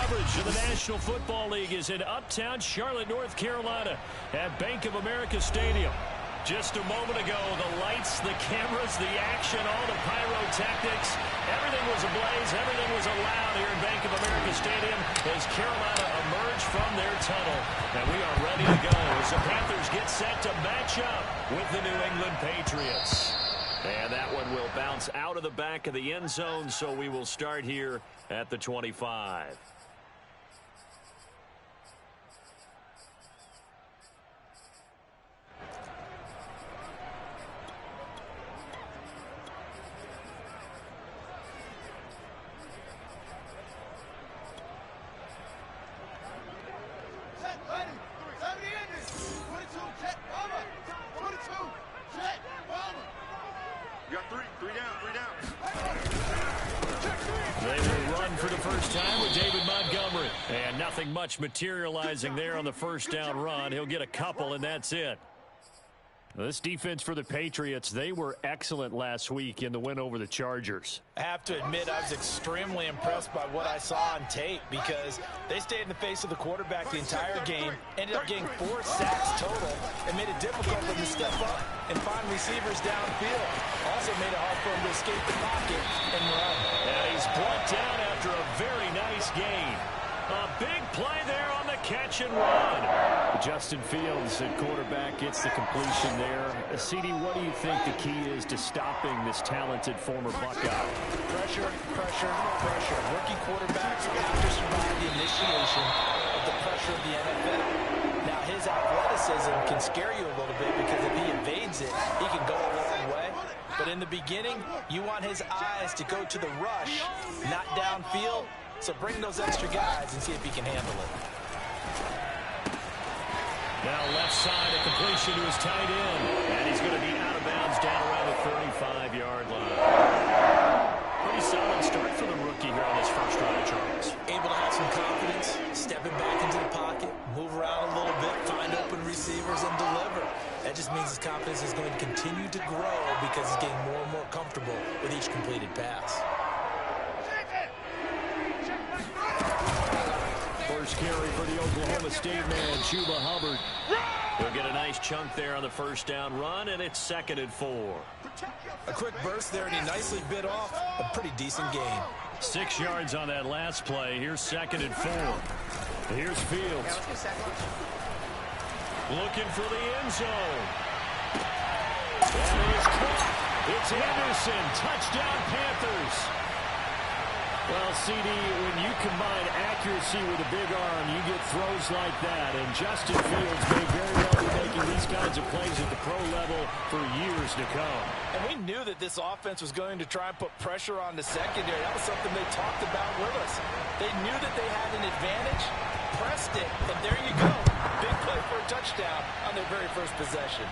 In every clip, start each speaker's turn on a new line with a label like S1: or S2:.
S1: coverage of the National Football League is in uptown Charlotte, North Carolina at Bank of America Stadium. Just a moment ago, the lights, the cameras, the action, all the pyrotechnics, everything was ablaze, everything was allowed here in Bank of America Stadium as Carolina emerged from their tunnel. And we are ready to go as the Panthers get set to match up with the New England Patriots. And that one will bounce out of the back of the end zone, so we will start here at the 25. Much materializing there on the first down run. He'll get a couple, and that's it. This defense for the Patriots, they were excellent last week in the win over the Chargers.
S2: I have to admit, I was extremely impressed by what I saw on tape because they stayed in the face of the quarterback the entire game, ended up getting 4 sacks total, and made it difficult for them to step up and find receivers downfield. Also made it hard for them to escape the pocket and run.
S1: And he's brought down after a very nice gain. A big play there on the catch and run. Justin Fields at quarterback gets the completion there. CD, what do you think the key is to stopping this talented former Buckeye?
S2: Pressure, pressure, pressure. Rookie quarterbacks have to survive the initiation of the pressure of the NFL. Now, his athleticism can scare you a little bit because if he evades it, he can go a long way. But in the beginning, you want his eyes to go to the rush, not downfield. So bring those extra guys and see if he can handle it.
S1: Now left side, a completion to his tight end. And he's going to be out of bounds down around the 35-yard line. Pretty solid start for the rookie here on this first drive, Charles.
S2: Able to have some confidence, stepping back into the pocket, move around a little bit, find open receivers, and deliver. That just means his confidence is going to continue to grow because he's getting more and more comfortable with each completed pass.
S1: First carry for the Oklahoma State man, Chuba Hubbard. He'll get a nice chunk there on the first down run, and it's 2nd and 4.
S2: A quick burst there, and he nicely bit off a pretty decent gain.
S1: 6 yards on that last play. Here's 2nd and 4. Here's Fields. Looking for the end zone. And it is caught. It's Anderson. Touchdown, Panthers. Well, CD, when you combine accuracy with a big arm, you get throws like that. And Justin Fields may very well be making these kinds of plays at the pro level for years to come.
S2: And we knew that this offense was going to try and put pressure on the secondary. That was something they talked about with us. They knew that they had an advantage, pressed it, and there you go. Big play for a touchdown on their very first possession.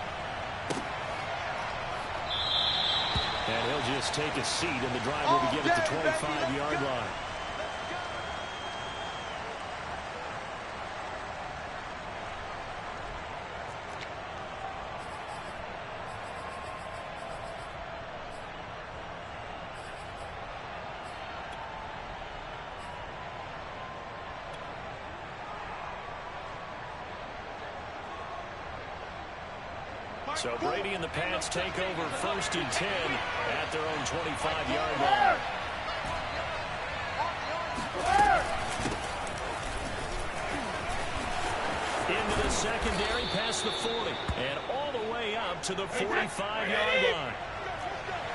S1: And he'll just take a seat, and the drive will begin at the 25-yard line. So Brady and the Pats take over 1st and 10 at their own 25-yard line. Into the secondary, past the 40, and all the way up to the 45-yard line.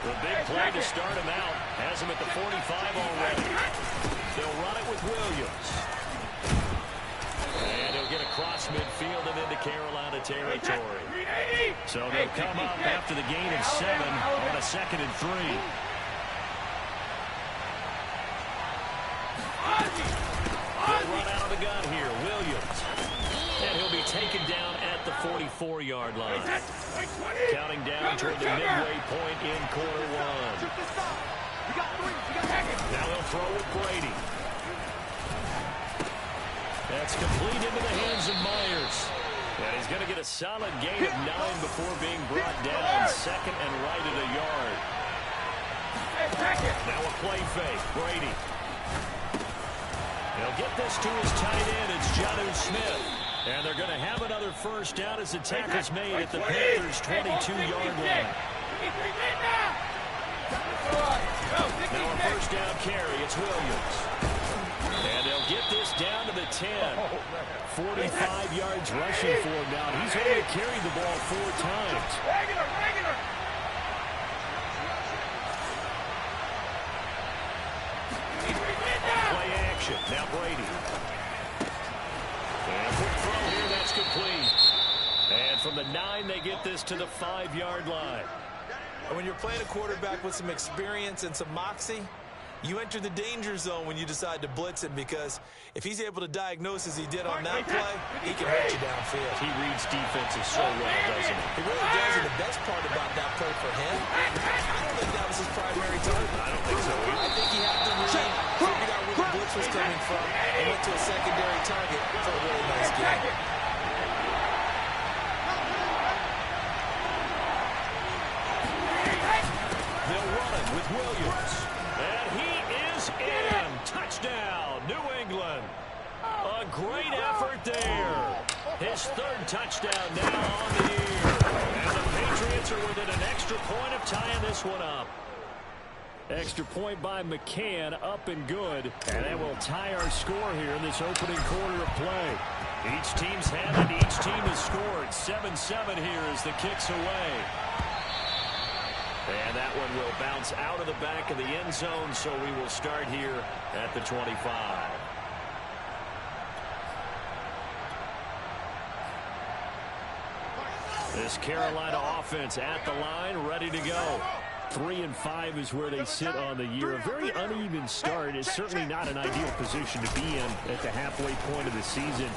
S1: The big play to start him out has him at the 45 already. They'll run it with Williams. And he'll get across midfield and into Carolina territory. So they'll come up after the gain of 7 on a 2nd and 3. They'll run out of the gun here. Williams. And he'll be taken down at the 44-yard line. Counting down toward the midway point in quarter 1. Now they'll throw with Brady. That's complete into the hands of Myers. And he's going to get a solid gain of 9 before being brought down. 2nd and right at a yard. Now a play fake. Brady. They'll get this to his tight end. It's Jonnu Smith. And they're going to have another first down as the tackle's made at the Panthers' 22-yard line. Now a first down carry. It's Williams. And they'll get this down to the 10. 45 yards rushing for him now. He's only carried the ball 4 times. Play action. Now Brady. And quick throw here. That's complete. And from the 9, they get this to the 5-yard line.
S2: When you're playing a quarterback with some experience and some moxie, you enter the danger zone when you decide to blitz him, because if he's able to diagnose as he did on that play, he can hurt you downfield.
S1: He reads defenses so well, doesn't he?
S2: He really does, and the best part about that play for him, I don't think that was his primary target.
S1: I don't think so either.
S2: I think he had to read, figured out where the blitz was coming from, and went to a secondary target for a really nice game.
S1: They'll run it with Williams. And he is in. Touchdown, New England. A great effort there. His 3rd touchdown now on the year. And the Patriots are within an extra point of tying this one up. Extra point by McCann, up and good. And that will tie our score here in this opening quarter of play. Each team's had it. Each team has scored. 7-7 here as the kick's away. And that one will bounce out of the back of the end zone, so we will start here at the 25. This Carolina offense at the line, ready to go. 3-5 is where they sit on the year. A very uneven start. It's certainly not an ideal position to be in at the halfway point of the season.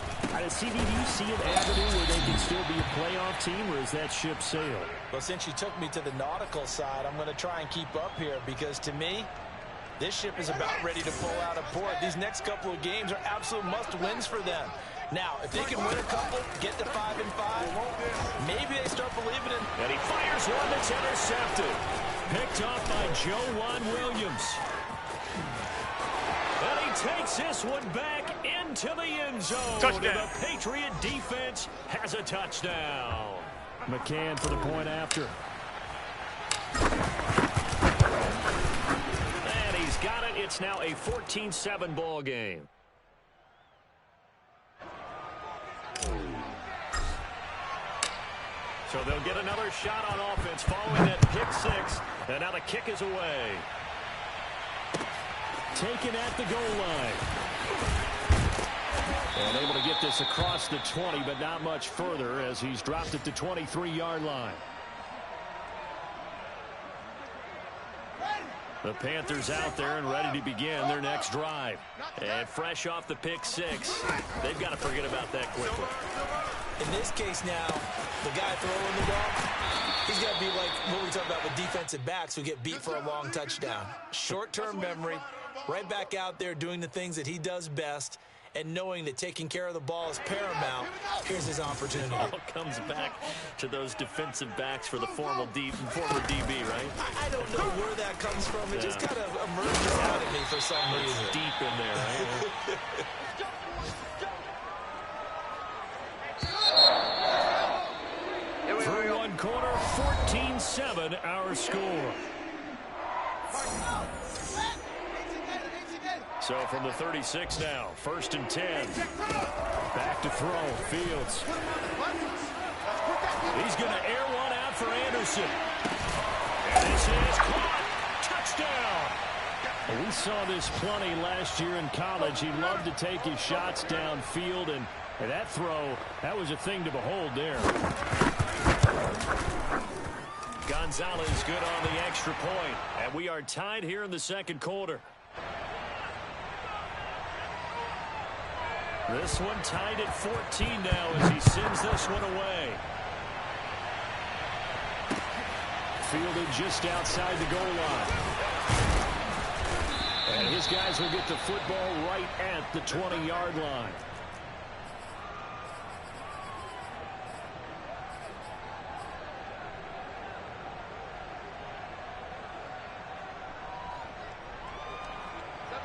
S1: CD, do you see an avenue where they can still be a playoff team, or is that ship sailed?
S2: Well, since you took me to the nautical side, I'm going to try and keep up here, because to me, this ship is about ready to pull out of port. These next couple of games are absolute must-wins for them. Now, if they can win a couple, get to 5-5, maybe they start believing in.
S1: And he fires one that's intercepted. Picked off by Joe Williams. And he takes this one back into the end zone. Touchdown. The Patriot defense has a touchdown. McCann for the point after. And he's got it. It's now a 14-7 ball game. So they'll get another shot on offense following that pick 6. And now the kick is away. Taken at the goal line. And able to get this across the 20, but not much further as he's dropped it to 23-yard line. The Panthers out there and ready to begin their next drive. And fresh off the pick 6, they've got to forget about that quickly.
S2: In this case now, the guy throwing the ball, he's got to be like what we talk about with defensive backs who get beat for a long touchdown. Short-term memory, right back out there doing the things that he does best, and knowing that taking care of the ball is paramount. Here's his opportunity.
S1: It all comes back to those defensive backs for the former DB, right?
S2: I don't know where that comes from. It just kind of emerges out of me for some reason.
S1: It's deep in there, right? Through one quarter, 14-7 our score. So from the 36 now, 1st and 10. Back to throw, Fields. He's going to air one out for Anderson. And this is caught. Touchdown. Well, we saw this plenty last year in college. He loved to take his shots downfield, and that throw, that was a thing to behold there. Gonzalez good on the extra point, and we are tied here in the second quarter. This one tied at 14 now as he sends this one away. Fielded just outside the goal line. And his guys will get the football right at the 20-yard line.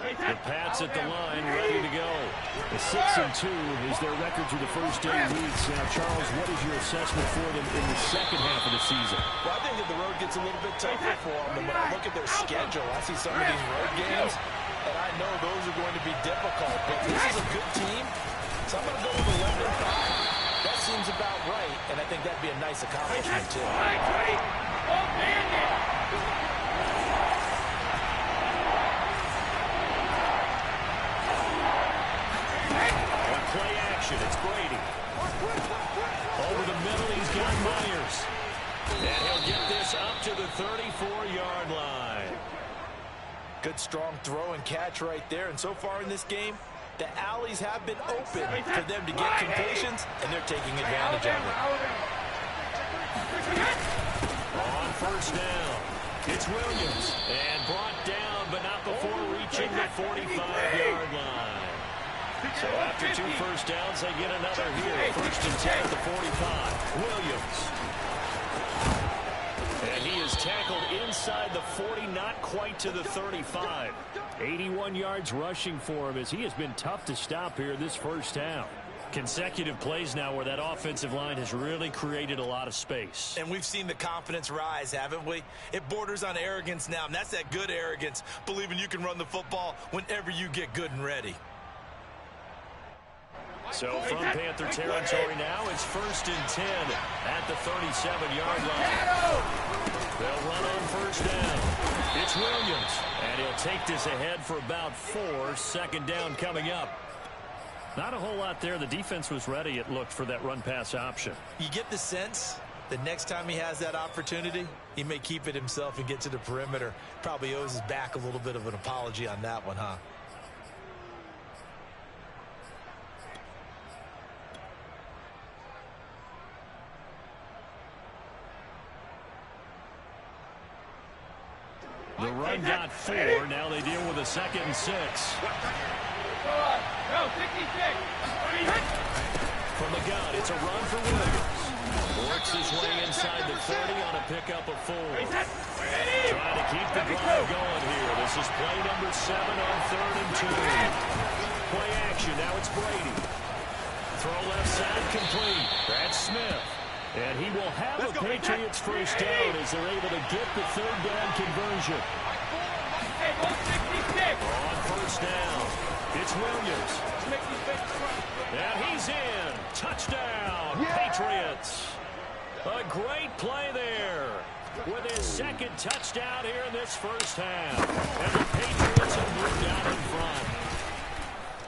S1: The Pats at the line, ready to go. A 6-2 is their record through the first 8 weeks. Now, Charles, what is your assessment for them in the second half of the season?
S2: Well, I think that the road gets a little bit tougher for them. And when I look at their schedule, I see some of these road games, and I know those are going to be difficult. But this is a good team, so I'm going to go with 11-5. That seems about right, and I think that'd be a nice accomplishment, too.
S1: Play action, it's Brady. Over the middle, he's got Myers. And he'll get this up to the 34-yard line.
S2: Good, strong throw and catch right there. And so far in this game, the alleys have been open for them to get completions, and they're taking advantage of it.
S1: On first down, it's Williams. And brought down, but not before reaching the 45-yard line. So after 2 first downs, they get another here. First and 10 at the 45. Williams. And he is tackled inside the 40, not quite to the 35. 81 yards rushing for him as he has been tough to stop here this first half. Consecutive plays now where that offensive line has really created a lot of space.
S2: And we've seen the confidence rise, haven't we? It borders on arrogance now, and that's that good arrogance, believing you can run the football whenever you get good and ready.
S1: So from Panther territory now, it's first and 10 at the 37-yard line. They'll run on first down. It's Williams, and he'll take this ahead for about 4. Second down coming up. Not a whole lot there. The defense was ready, it looked, for that run-pass option.
S2: You get the sense the next time he has that opportunity, he may keep it himself and get to the perimeter. Probably owes his back a little bit of an apology on that one, huh?
S1: The run got 4. Now they deal with a 2nd and 6. From the gun, it's a run for Williams. Works his way inside the 30 on a pickup of 4. Trying to keep the drive going here. This is play number 7 on 3rd and 2. Play action. Now it's Brady. Throw left side complete. That's Smith. And he will have a Patriots first down as they're able to get the 3rd down conversion. On first down, it's Williams. And he's in. Touchdown, Patriots. A great play there with his 2nd touchdown here in this first half. And the Patriots have moved out in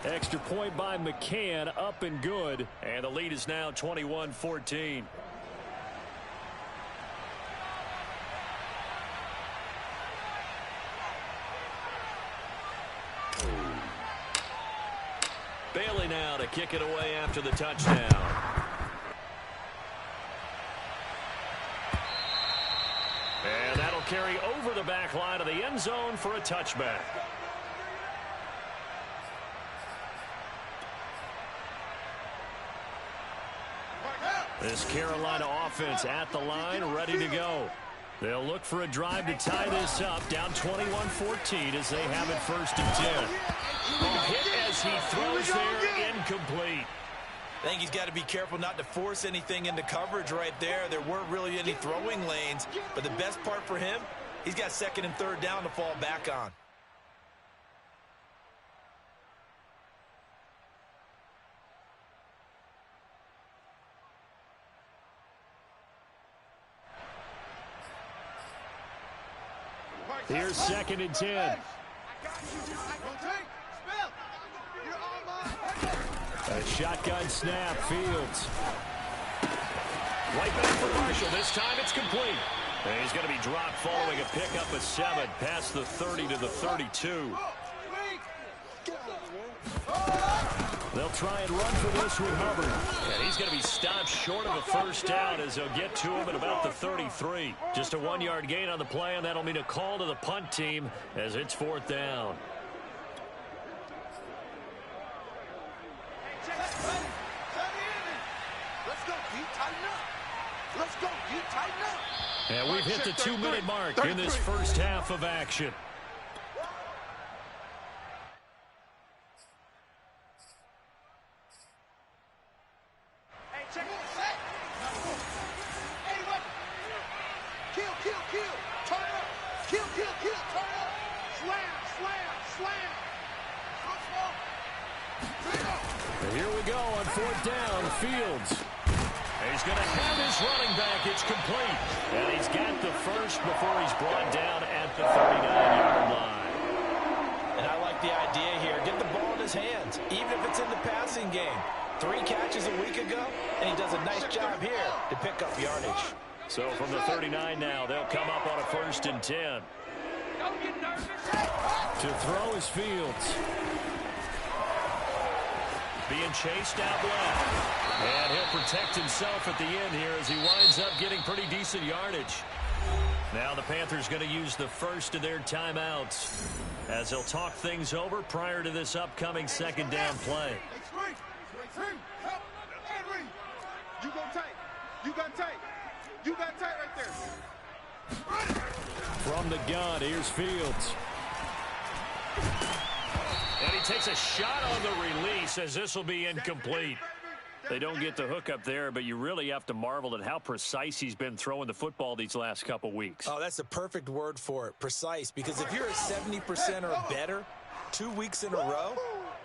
S1: front. Extra point by McCann, up and good. And the lead is now 21-14. Bailey now to kick it away after the touchdown. And that'll carry over the back line of the end zone for a touchback. This Carolina offense at the line, ready to go. They'll look for a drive to tie this up, down 21-14 as they have it first and 10. Hit as he throws there, incomplete.
S2: I think he's got to be careful not to force anything into coverage right there. There weren't really any throwing lanes, but the best part for him, he's got 2nd and 3rd down to fall back on.
S1: Here's 2nd and 10. A shotgun snap, Fields. Right back for Marshall. This time it's complete. And he's going to be dropped following a pickup of 7 past the 30 to the 32. They'll try and run for this with Hubbard. And he's going to be stopped short of a first down as they'll get to him at about the 33. Just a 1-yard gain on the play, and that'll mean a call to the punt team as it's 4th down. And we've hit the 2-minute mark in this first half of action.
S3: Check it. Set. Anyway. Kill. Turn up. Kill. Turn up. Slam.
S1: And here we go on 4th down. Fields. He's going to have his running back. It's complete. And he's got the first before he's brought down at the 39-yard line.
S2: And I like the idea here. Get the ball in his hands, even if it's in the passing game. 3 catches a week ago, and he does a nice job here to pick up yardage.
S1: So from the 39 now, they'll come up on a 1st and 10. To throw is Fields. Being chased out left. And he'll protect himself at the end here as he winds up getting pretty decent yardage. Now the Panthers going to use the first of their timeouts as they'll talk things over prior to this upcoming 2nd down play.
S3: You got tight right there.
S1: From the gun, here's Fields. And he takes a shot on the release as this will be incomplete. They don't get the hook up there, but you really have to marvel at how precise he's been throwing the football these last couple weeks.
S2: Oh, that's the perfect word for it, precise, because if you're at 70% or better 2 weeks in a row,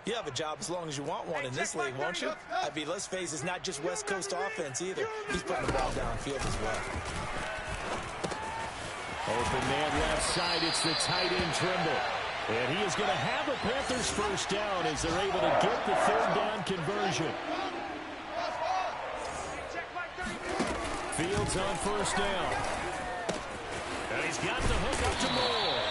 S2: you have a job as long as you want one in this league, won't you? I mean, let's face it, it's not just West Coast offense either. He's putting the ball downfield as well.
S1: Open man left side, it's the tight end Trimble. And he is going to have a Panthers first down as they're able to get the 3rd down conversion. Fields on 1st down. And he's got the hook up to Moore.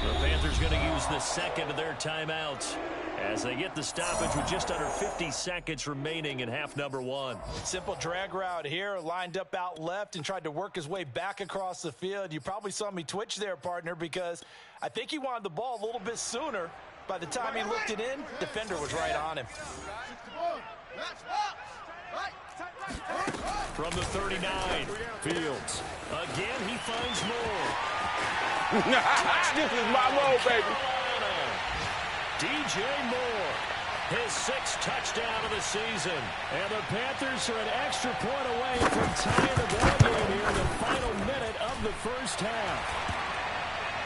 S1: The Panthers going to use the 2nd of their timeouts as they get the stoppage with just under 50 seconds remaining in half number 1.
S2: Simple drag route here, lined up out left and tried to work his way back across the field. You probably saw me twitch there, partner, because I think he wanted the ball a little bit sooner. By the time he looked it in, defender was right on him.
S1: From the 39, Fields. Again, he finds Moore.
S4: This is my role, baby.
S1: DJ Moore, his 6th touchdown of the season. And the Panthers are an extra point away from tying the ball game here in the final minute of the first half.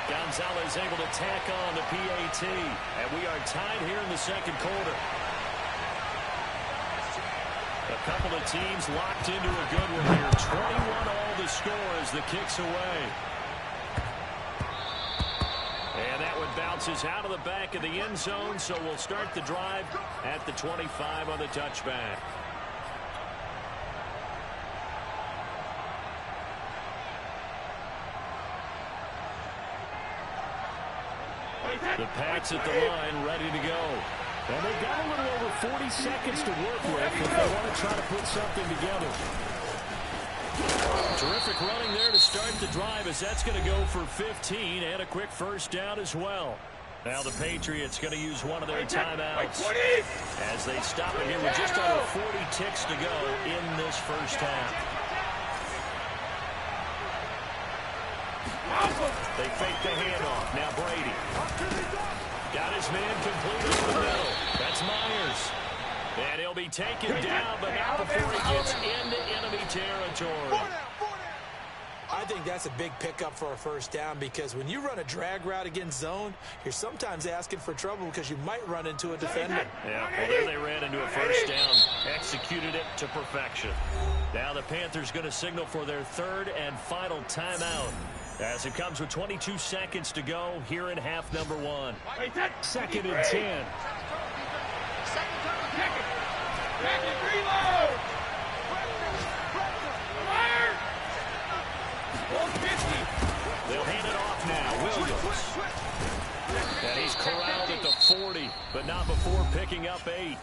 S1: Gonzalez able to tack on the PAT. And we are tied here in the 2nd quarter. A couple of teams locked into a good one here. 21 all the score as the kick's away. And that one bounces out of the back of the end zone, so we'll start the drive at the 25 on the touchback. The Pats at the line, ready to go. And they've got a little over 40 seconds to work with if they want to try to put something together. Terrific running there to start the drive as that's going to go for 15 and a quick first down as well. Now the Patriots going to use one of their timeouts as they stop it here with just under 40 ticks to go in this first half. They fake the handoff. Now Brady. Got his man complete in the middle. That's Myers. And he'll be taken down, but not before he gets into enemy territory.
S2: I think that's a big pickup for a first down because when you run a drag route against zone, you're sometimes asking for trouble because you might run into a defender.
S1: Yeah, well, there they ran into a first down. Executed it to perfection. Now the Panthers going to signal for their 3rd and final timeout as it comes with 22 seconds to go here in half number 1. 2nd and 10.
S3: Reload!
S1: They'll hand it off now. Williams. And he's corralled at the 40, but not before picking up 8.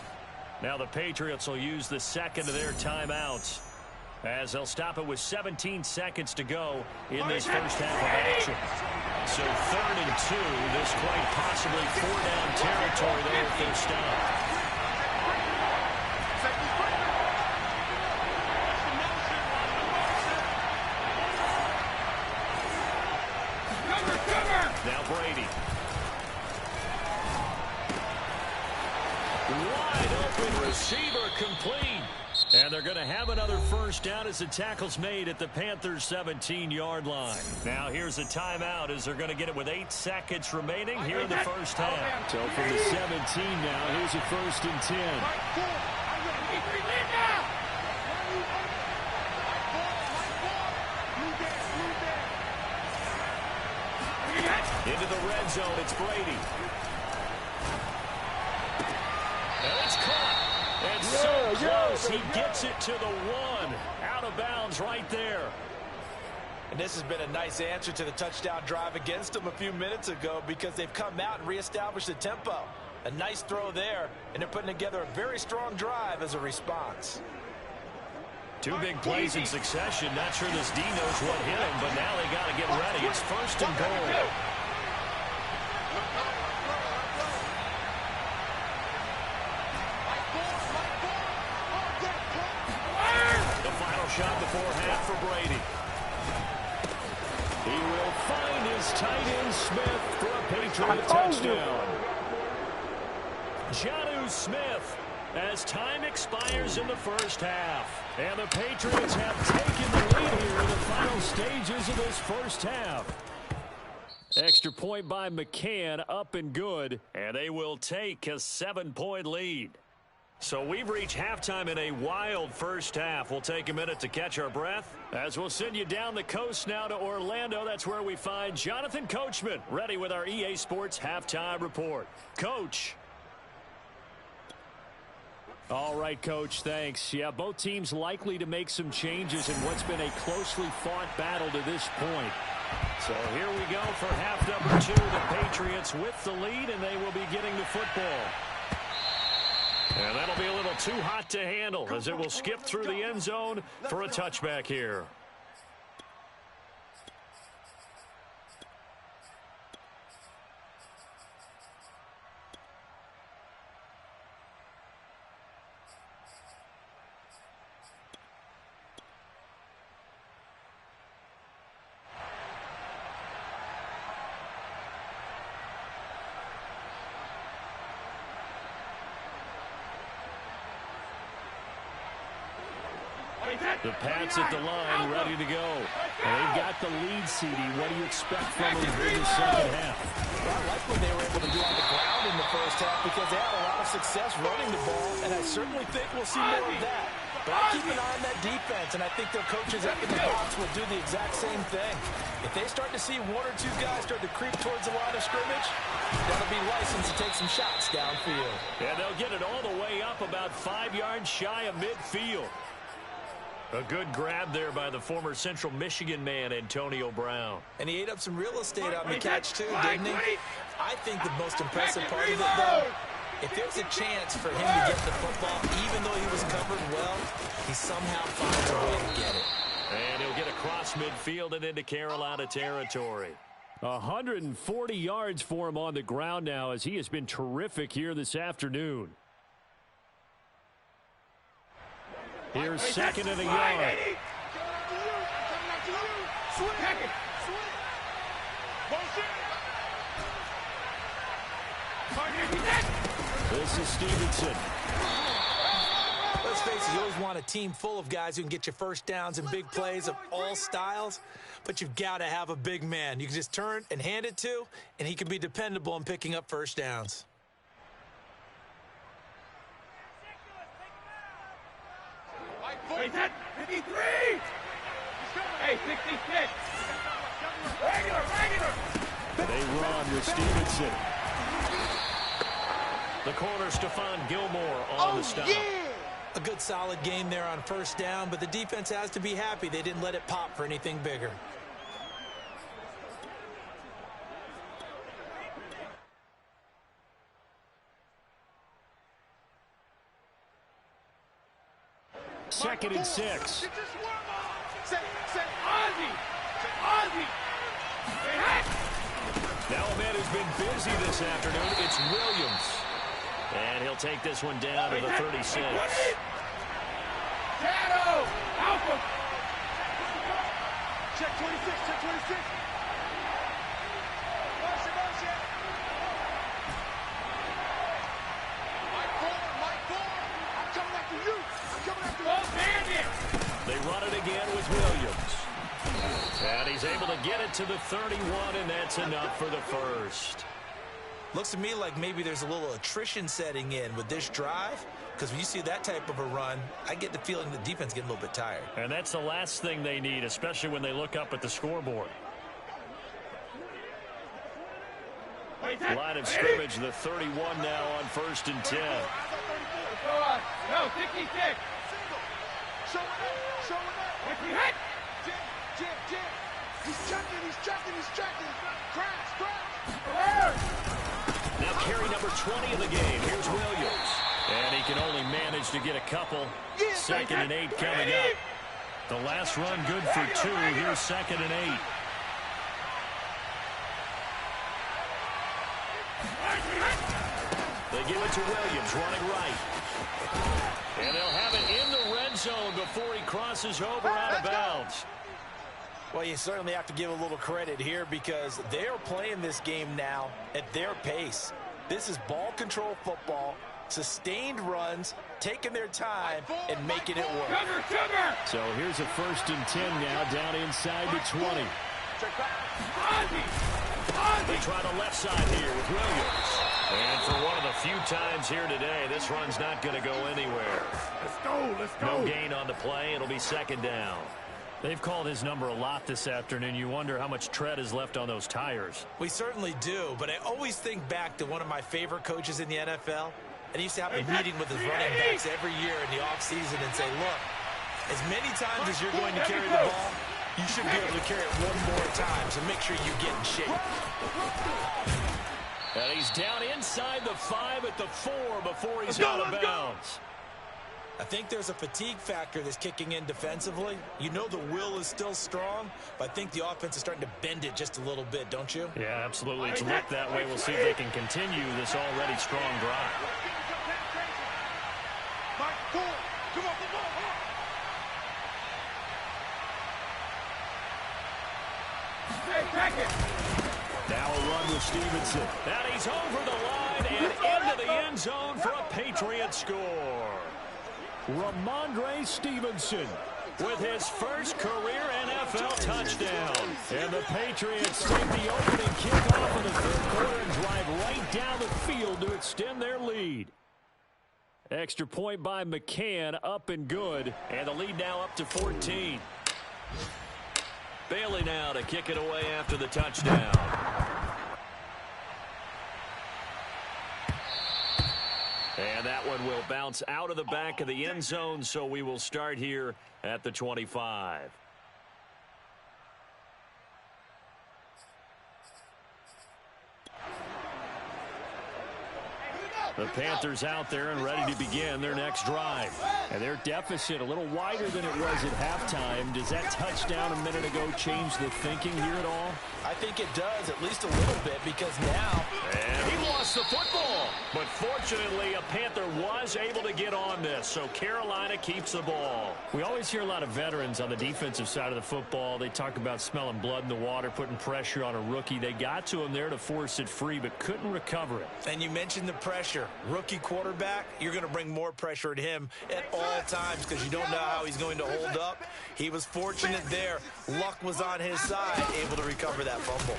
S1: Now the Patriots will use the 2nd of their timeouts as they'll stop it with 17 seconds to go in this first half of action. So 3rd and 2, this quite possibly 4-down territory there if they're stopped. Now Brady. Wide open receiver complete. And they're going to have another first down as the tackle's made at the Panthers' 17-yard line. Now here's a timeout as they're going to get it with 8 seconds remaining here in the first half. So from the 17 now, here's a 1st and 10. Into the red zone, it's Brady. And it's caught. And so close, he gets it to the 1. Out of bounds right there.
S2: And this has been a nice answer to the touchdown drive against them a few minutes ago because they've come out and reestablished the tempo. A nice throw there, and they're putting together a very strong drive as a response.
S1: 2 big plays in succession. Not sure this D knows what hit him, but now they got to get ready. It's 1st and goal. The final shot before half for Brady. He will find his tight end Smith for a Patriot touchdown. Jonnu Smith as time expires in the first half. And the Patriots have taken the lead here in the final stages of this first half. Extra point by McCann, up and good. And they will take a 7-point lead. So we've reached halftime in a wild first half. We'll take a minute to catch our breath as we'll send you down the coast now to Orlando. That's where we find Jonathan Coachman ready with our EA Sports halftime report. Coach. All right, Coach, thanks. Yeah, both teams likely to make some changes in what's been a closely fought battle to this point. So here we go for half number 2. The Patriots with the lead, and they will be getting the football. And that'll be a little too hot to handle as it will skip through the end zone for a touchback here. The Pats at the line, ready to go. And they've got the lead, CD. What do you expect from them in the second half?
S2: Well, I like what they were able to do on the ground in the first half because they had a lot of success running the ball, and I certainly think we'll see more of that. But I keep an eye on that defense, and I think their coaches up in the box will do the exact same thing. If they start to see 1 or 2 guys start to creep towards the line of scrimmage, that'll be licensed to take some shots downfield.
S1: And they'll get it all the way up about 5 yards shy of midfield. A good grab there by the former Central Michigan man, Antonio Brown.
S2: And he ate up some real estate on the catch, too, didn't he? I think the most impressive part of it, though, if there's a chance for him to get the football, even though he was covered well, he somehow finds a way to get it.
S1: And he'll get across midfield and into Carolina territory. 140 yards for him on the ground now as he has been terrific here this afternoon. Here's 2nd and a yard. This is Stevenson.
S2: Let's face it, you always want a team full of guys who can get you first downs and big plays of all styles, but you've got to have a big man you can just turn and hand it to, and he can be dependable in picking up first downs.
S3: Wait, that 53! Hey, 66! Regular!
S1: They run with Stevenson. The corner, Stephon Gilmore on the stop.
S3: Yeah!
S2: A good solid game there on first down, but the defense has to be happy they didn't let it pop for anything bigger.
S1: Second and 6.
S3: Say, Ozzy! Say, Ozzy!
S1: Now a man who's been busy this afternoon, it's Williams. And he'll take this one down to the 36.
S3: Shadow! Alpha! Check 26, check 26. Motion. Mike Ford. I'm coming after you.
S1: They run it again with Williams. And he's able to get it to the 31, and that's enough for the first.
S2: Looks to me like maybe there's a little attrition setting in with this drive, because when you see that type of a run, I get the feeling the defense getting a little bit tired.
S1: And that's the last thing they need, especially when they look up at the scoreboard. Line of scrimmage, the 31 now on 1st and 10.
S3: No, 66. Show it up. He's checking. Crash.
S1: Now carry number 20 of the game. Here's Williams. And he can only manage to get a couple. 2nd and 8 coming up. The last run good for 2. Here's 2nd and 8. They give it to Williams, running right. And they'll have it in the red zone before he crosses over out of bounds.
S2: Well, you certainly have to give a little credit here because they're playing this game now at their pace. This is ball control football, sustained runs, taking their time, and making it work.
S1: So here's a 1st and 10 now, down inside the 20. They try the left side here with Williams. And for one of the few times here today, this run's not going to go anywhere.
S3: Let's go.
S1: No gain on the play. It'll be 2nd down. They've called his number a lot this afternoon. You wonder how much tread is left on those tires.
S2: We certainly do, but I always think back to one of my favorite coaches in the NFL. And he used to have a meeting with his running backs every year in the offseason and say, look, as many times as you're going to carry the ball, you should be able to carry it one more time, so make sure you get in shape.
S1: And he's down inside the 5 at the 4 before he's out of bounds.
S2: I think there's a fatigue factor that's kicking in defensively. You know the will is still strong, but I think the offense is starting to bend it just a little bit, don't you?
S1: Yeah, absolutely. It's looked that way. We'll see if they can continue this already strong drive. Now a run with Stevenson. And he's over the line and into the end zone for a Patriot score. Ramondre Stevenson with his first career NFL touchdown. And the Patriots take the opening kickoff in the 3rd quarter and drive right down the field to extend their lead. Extra point by McCann, up and good. And the lead now up to 14. Bailey now to kick it away after the touchdown. And that one will bounce out of the back of the end zone, so we will start here at the 25. The Panthers out there and ready to begin their next drive. And their deficit a little wider than it was at halftime. Does that touchdown a minute ago change the thinking here at all?
S2: I think it does, at least a little bit, because now...
S1: And he lost the football. But fortunately, a Panther was able to get on this, so Carolina keeps the ball. We always hear a lot of veterans on the defensive side of the football. They talk about smelling blood in the water, putting pressure on a rookie. They got to him there to force it free, but couldn't recover it.
S2: And you mentioned the pressure. Rookie quarterback, you're going to bring more pressure at him at all times because you don't know how he's going to hold up. He was fortunate there. Luck was on his side, able to recover that fumble.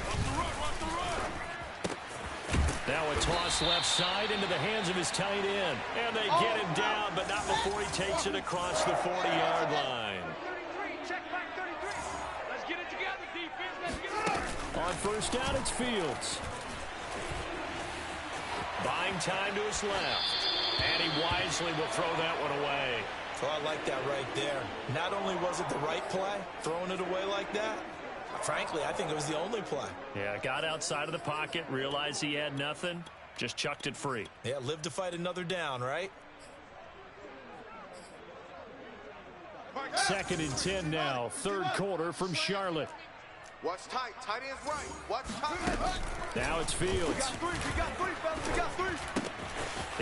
S1: Now a toss left side into the hands of his tight end. And they get him down, but not before he takes it across the 40-yard line.
S3: Check back 33. Let's get it together, defense. Let's get it.
S1: On 1st down, it's Fields. Buying time to his left. And he wisely will throw that one away.
S2: Oh, I like that right there. Not only was it the right play, throwing it away like that, frankly, I think it was the only play.
S1: Yeah, got outside of the pocket, realized he had nothing, just chucked it free.
S2: Yeah, live to fight another down, right?
S1: 2nd and 10 now, 3rd quarter from Charlotte.
S5: Watch tight. Tight end's right. Watch tight.
S1: Now it's Fields.
S3: We got three, fellas. We got three.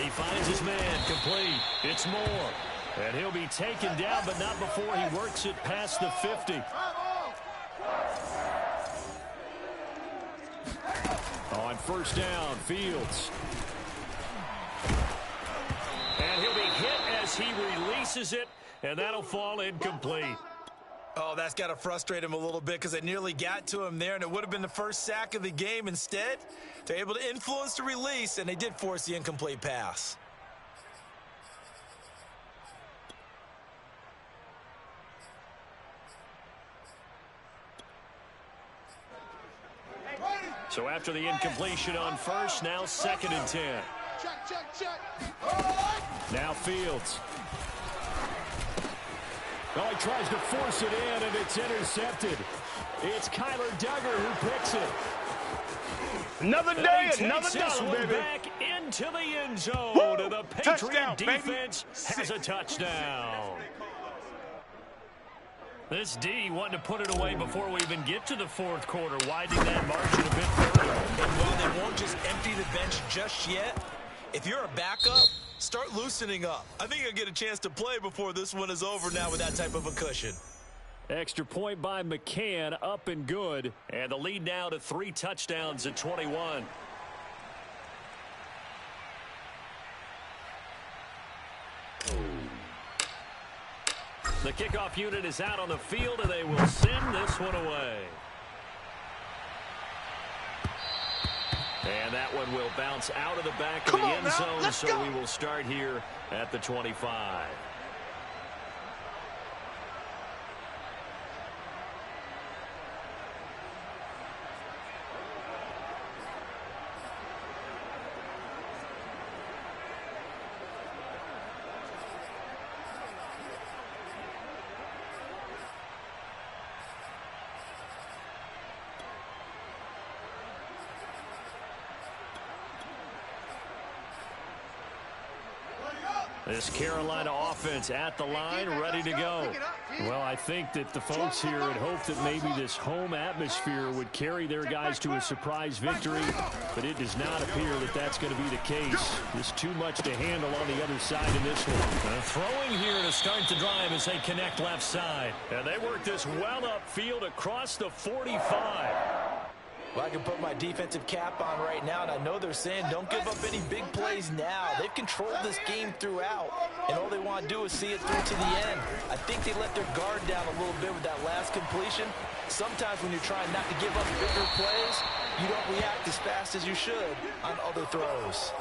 S1: He finds his man, complete. It's Moore. And he'll be taken down, but not before he works it past the 50. On 1st down, Fields. And he'll be hit as as he releases it, and that'll fall incomplete.
S2: Oh, that's got to frustrate him a little bit because they nearly got to him there, and it would have been the first sack of the game. Instead, they're able to influence the release, and they did force the incomplete pass.
S1: So after the incompletion on first, now 2nd and 10. Now Fields. Oh, he tries to force it in, and it's intercepted. It's Kyler Duggar who picks it.
S4: Another day, another
S1: this
S4: dollar,
S1: one
S4: baby.
S1: back into the end zone.
S4: Woo!
S1: And the Patriot
S4: Touchdown,
S1: defense
S4: baby.
S1: has a touchdown. This D wanting to put it away before we even get to the 4th quarter, widening that margin a bit further.
S2: And while they won't just empty the bench just yet, if you're a backup, start loosening up. I think you'll get a chance to play before this one is over now with that type of a cushion.
S1: Extra point by McCann, up and good. And the lead now to 3 touchdowns at 21. The kickoff unit is out on the field, and they will send this one away. And that one will bounce out of the back of the end zone, so we will start here at the 25. This Carolina offense at the line, ready to go. Well, I think that the folks here had hoped that maybe this home atmosphere would carry their guys to a surprise victory, but it does not appear that that's going to be the case. There's too much to handle on the other side in this one. Throwing here to start the drive as they connect left side. And they work this well upfield across the 45.
S2: Well, I can put my defensive cap on right now, and I know they're saying don't give up any big plays now. They've controlled this game throughout, and all they want to do is see it through to the end. I think they let their guard down a little bit with that last completion. Sometimes when you're trying not to give up bigger plays, you don't react as fast as you should on other throws.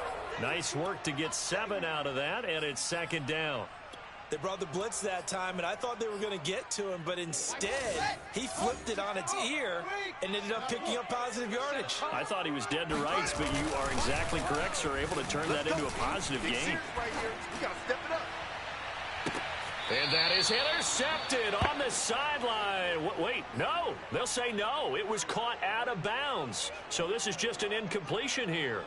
S1: Nice work to get 7 out of that, and it's 2nd down.
S2: They brought the blitz that time, and I thought they were going to get to him, but instead, he flipped it on its ear and ended up picking up positive yardage.
S1: I thought he was dead to rights, but you are exactly correct, sir. Able to turn that into a positive game. And that is intercepted on the sideline. Wait, no. They'll say no. It was caught out of bounds. So this is just an incompletion here.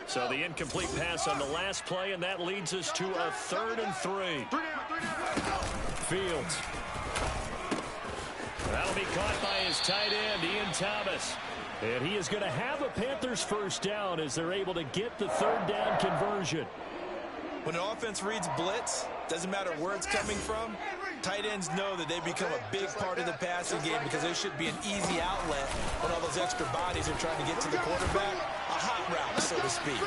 S1: So the incomplete pass on the last play, and that leads us to a 3rd and 3. Fields. That'll be caught by his tight end, Ian Thomas. And he is going to have a Panthers first down as they're able to get the 3rd down conversion.
S2: When an offense reads blitz, doesn't matter where it's coming from, tight ends know that they become a big part of the passing game because there should be an easy outlet when all those extra bodies are trying to get to the quarterback. A hot route, so to speak.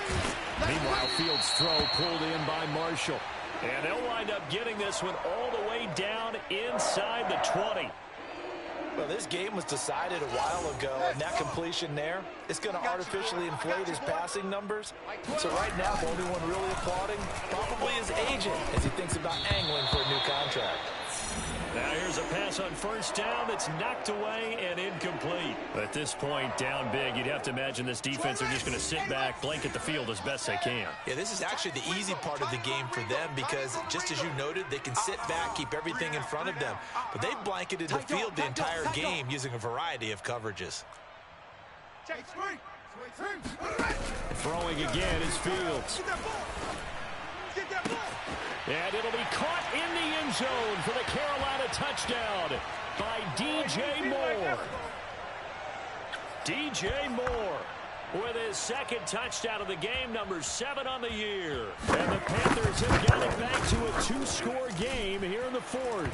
S1: Meanwhile, Fields' throw pulled in by Marshall. And they'll wind up getting this one all the way down inside the 20.
S2: Well, this game was decided a while ago, and that completion there is going to artificially inflate his passing numbers. So right now, the only one really applauding probably his agent as he thinks about angling for a new contract.
S1: Now here's a pass on first down that's knocked away and incomplete. At this point, down big, you'd have to imagine this defense are just going to sit back, blanket the field as best they can.
S2: Yeah, this is actually the easy part of the game for them because, just as you noted, they can sit back, keep everything in front of them. But they've blanketed the field the entire game using a variety of coverages.
S1: Throwing again is Fields. And it'll be caught in the end zone for the Carolina touchdown by DJ Moore. DJ Moore. with his second touchdown of the game, number 7 on the year. And the Panthers have got it back to a 2-score game here in the 4th.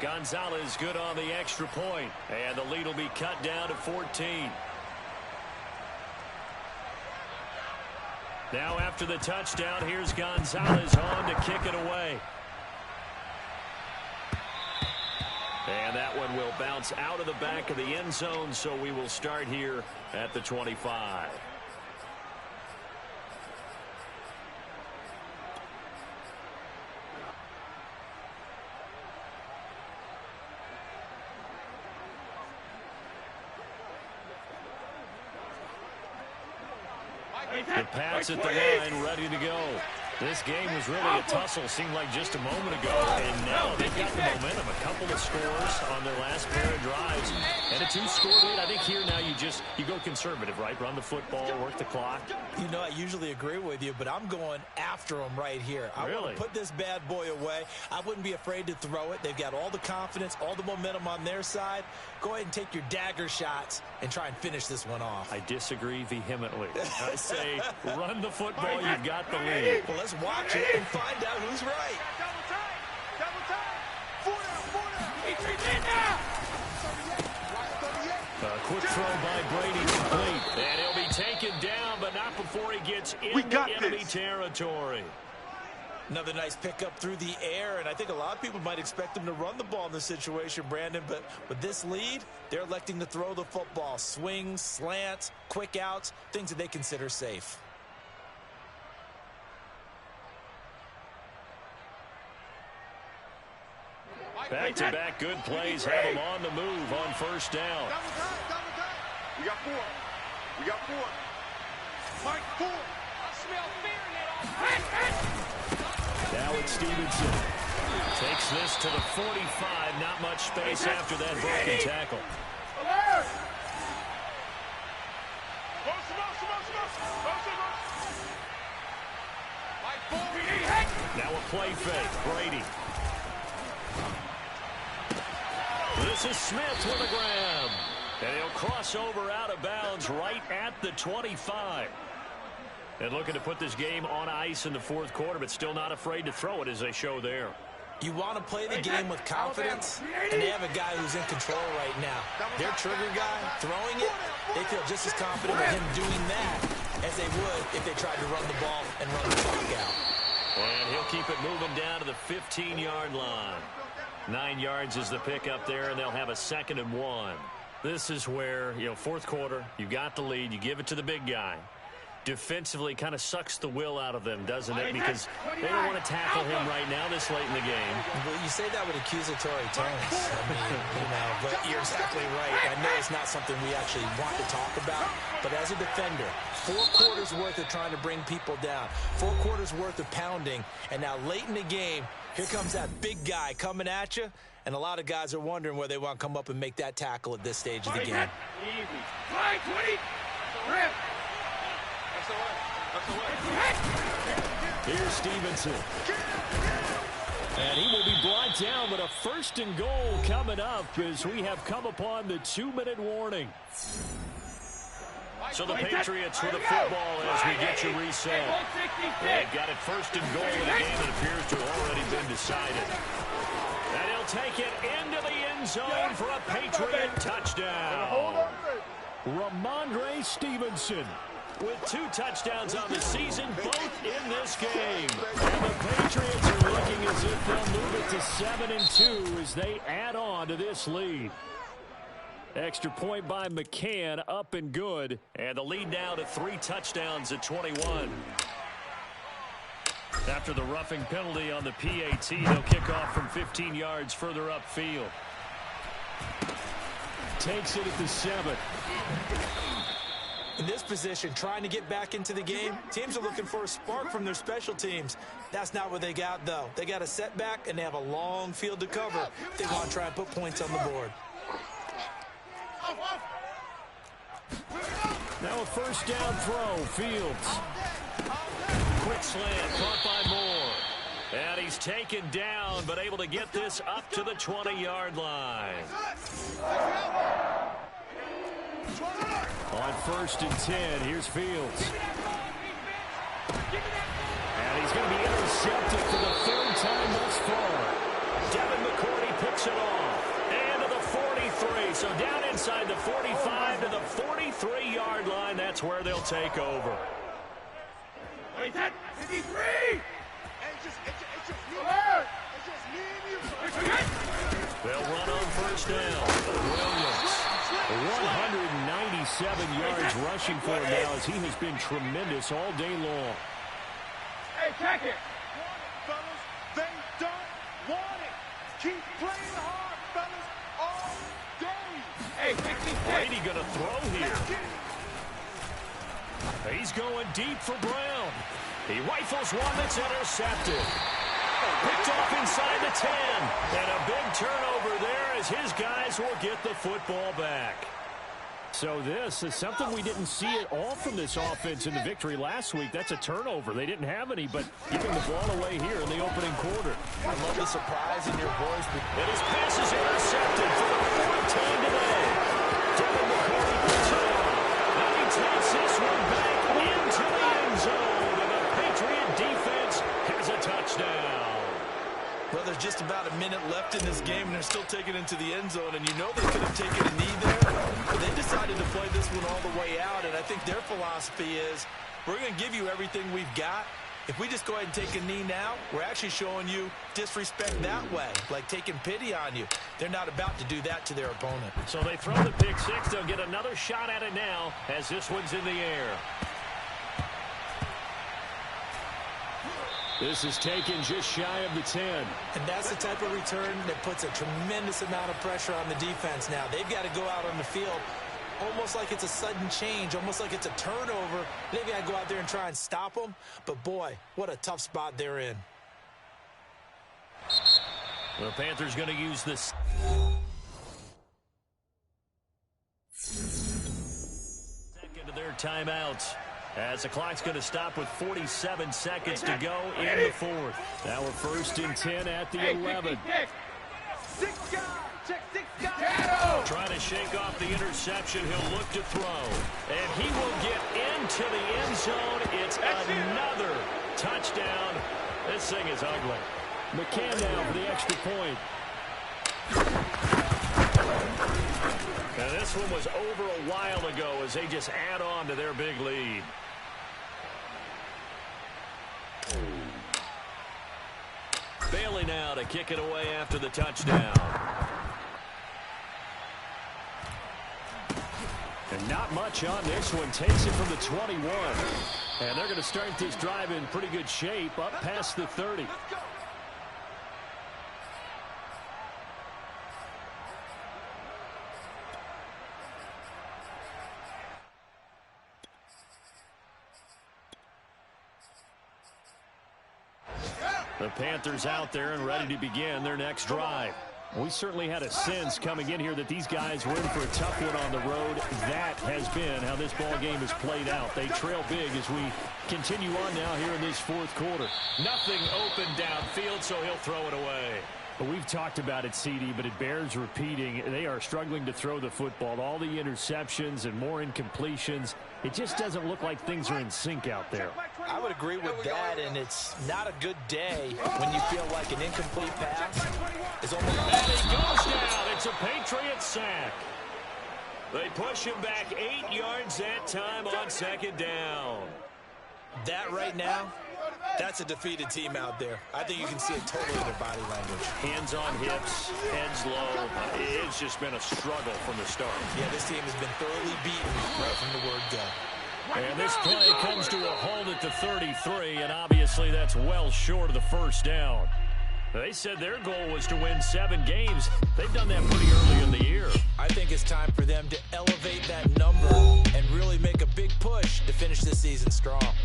S1: Gonzalez good on the extra point, and the lead will be cut down to 14. Now after the touchdown, here's Gonzalez on to kick it away. And that one will bounce out of the back of the end zone, so we will start here at the 25. The Pats at the line, ready to go. This game was really a tussle, seemed like just a moment ago, and now they've got the momentum. A couple of scores on their last pair of drives, and a 2-score lead. I think here now you go conservative, right? Run the football, work the clock.
S2: You know, I usually agree with you, but I'm going after them right here. I want to put this bad boy away. I wouldn't be afraid to throw it. They've got all the confidence, all the momentum on their side. Go ahead and take your dagger shots and try and finish this one off.
S1: I disagree vehemently. I say run the football, you've got the lead.
S2: Well, let's watch it and find out who's right.
S3: Double time. Double time. 4 down.
S1: A quick throw by Brady complete. And he'll be taken down, but not before he gets into enemy territory.
S2: Another nice pickup through the air, and I think a lot of people might expect him to run the ball in this situation, Brandon, but with this lead, they're electing to throw the football. Swings, slants, quick outs, things that they consider safe.
S1: Back-to-back good plays have him on the move on first down.
S5: Double time. We got 4. Mike, 4.
S3: I smell fear in it.
S1: Now it's Stevenson. Takes this to the 45. Not much space after that broken tackle. Now a play fake. Brady. This is Smith with a grab. And he'll cross over out of bounds right at the 25. And looking to put this game on ice in the 4th quarter, but still not afraid to throw it as they show there.
S2: You want to play the game with confidence, and they have a guy who's in control right now. Their trigger guy, throwing it, they feel just as confident with him doing that as they would if they tried to run the ball and run the clock out.
S1: And he'll keep it moving down to the 15-yard line. 9 yards is the pickup there, and they'll have a 2nd and 1. This is where, 4th quarter, you got the lead, you give it to the big guy. Defensively kind of sucks the will out of them, doesn't it? Because they don't want to tackle him right now this late in the game.
S2: Well, you say that with accusatory tones. But you're exactly right. I know it's not something we actually want to talk about, but as a defender, 4 quarters worth of trying to bring people down, 4 quarters worth of pounding, and now late in the game, here comes that big guy coming at you, and a lot of guys are wondering where they want to come up and make that tackle at this stage of the game.
S1: Here's Stevenson. And he will be brought down, but a 1st and goal coming up as we have come upon the 2-minute warning. So the Patriots with the football as we get you reset. They've got it 1st and goal in a game that appears to have already been decided. And he'll take it into the end zone for a Patriot touchdown. Ramondre Stevenson with 2 touchdowns on the season, both in this game. And the Patriots are looking as if they'll move it to 7-2 as they add on to this lead. Extra point by McCann, up and good. And the lead now to 3 touchdowns at 21. After the roughing penalty on the PAT, they'll kick off from 15 yards further upfield. Takes it at the 7.
S2: In this position, trying to get back into the game, teams are looking for a spark from their special teams. That's not what they got, though. They got a setback, and they have a long field to cover if they want to try and put points on the board.
S1: Now a 1st down throw, Fields. Quick slant, caught by Moore. And he's taken down, but able to get this up to the 20-yard line. On 1st and 10, here's Fields. And he's going to be intercepted for the 3rd time thus far. Devin McCourty picks it off. And to the 43. So down inside the 45 to the 43-yard line. That's where they'll take over.
S3: Hey, that 53! Hey, it's just me and you.
S1: They'll run on 1st down. Williams, 197 yards rushing for him now as he has been tremendous all day long.
S3: Hey, check it. Fellas, they don't want it. Keep playing hard, fellas, all day. Hey, 66.
S1: Brady going to throw here. He's going deep for Brown. He rifles one that's intercepted. Picked off inside the 10. And a big turnover there as his guys will get the football back. So this is something we didn't see at all from this offense in the victory last week. That's a turnover. They didn't have any, but giving the ball away here in the opening quarter.
S2: I love the surprise in your voice.
S1: And his pass is intercepted for the 4th time today. Devin McCourty puts it on. And he takes this one back into the end zone. And the Patriot defense has a touchdown.
S2: Well, there's just about a minute left in this game, and they're still taking it into the end zone. And you know they could have taken a knee there, but they decided to play this one all the way out. And I think their philosophy is, we're going to give you everything we've got. If we just go ahead and take a knee now, we're actually showing you disrespect that way, like taking pity on you. They're not about to do that to their opponent.
S1: So they throw the pick six. They'll get another shot at it now as this one's in the air. This is taken just shy of the 10.
S2: And that's the type of return that puts a tremendous amount of pressure on the defense now. They've got to go out on the field almost like it's a sudden change, almost like it's a turnover. They've got to go out there and try and stop them. But, boy, what a tough spot they're in.
S1: The Panthers going to use this. Second of their timeouts. As the clock's going to stop with 47 seconds to go in the 4th. Now we're 1st and 10 at the 11.
S3: Six guys. Check 6 guys.
S1: Trying to shake off the interception. He'll look to throw. And he will get into the end zone. It's another touchdown. This thing is ugly. McCann now for the extra point. Now this one was over a while ago as they just add on to their big lead. Bailey now to kick it away after the touchdown. And not much on this one. Takes it from the 21. And they're going to start this drive in pretty good shape up past the 30. The Panthers out there and ready to begin their next drive. We certainly had a sense coming in here that these guys were in for a tough one on the road. That has been how this ball game has played out. They trail big as we continue on now here in this 4th quarter. Nothing open downfield, so he'll throw it away. But we've talked about it, CD, but it bears repeating. They are struggling to throw the football. All the interceptions and more incompletions. It just doesn't look like things are in sync out there.
S2: I would agree with that, and it's not a good day when you feel like an incomplete pass is almost...
S1: And he goes down. It's a Patriot sack. They push him back 8 yards that time on 2nd down.
S2: That right now, that's a defeated team out there. I think you can see it totally in their body language.
S1: Hands on hips, heads low. It's just been a struggle from the start.
S2: Yeah, this team has been thoroughly beaten right from the word go.
S1: And this play comes to a hold at the 33, and obviously that's well short of the 1st down. They said their goal was to win 7 games. They've done that pretty early in the year.
S2: I think it's time for them to elevate that number and really make a big push to finish this season strong.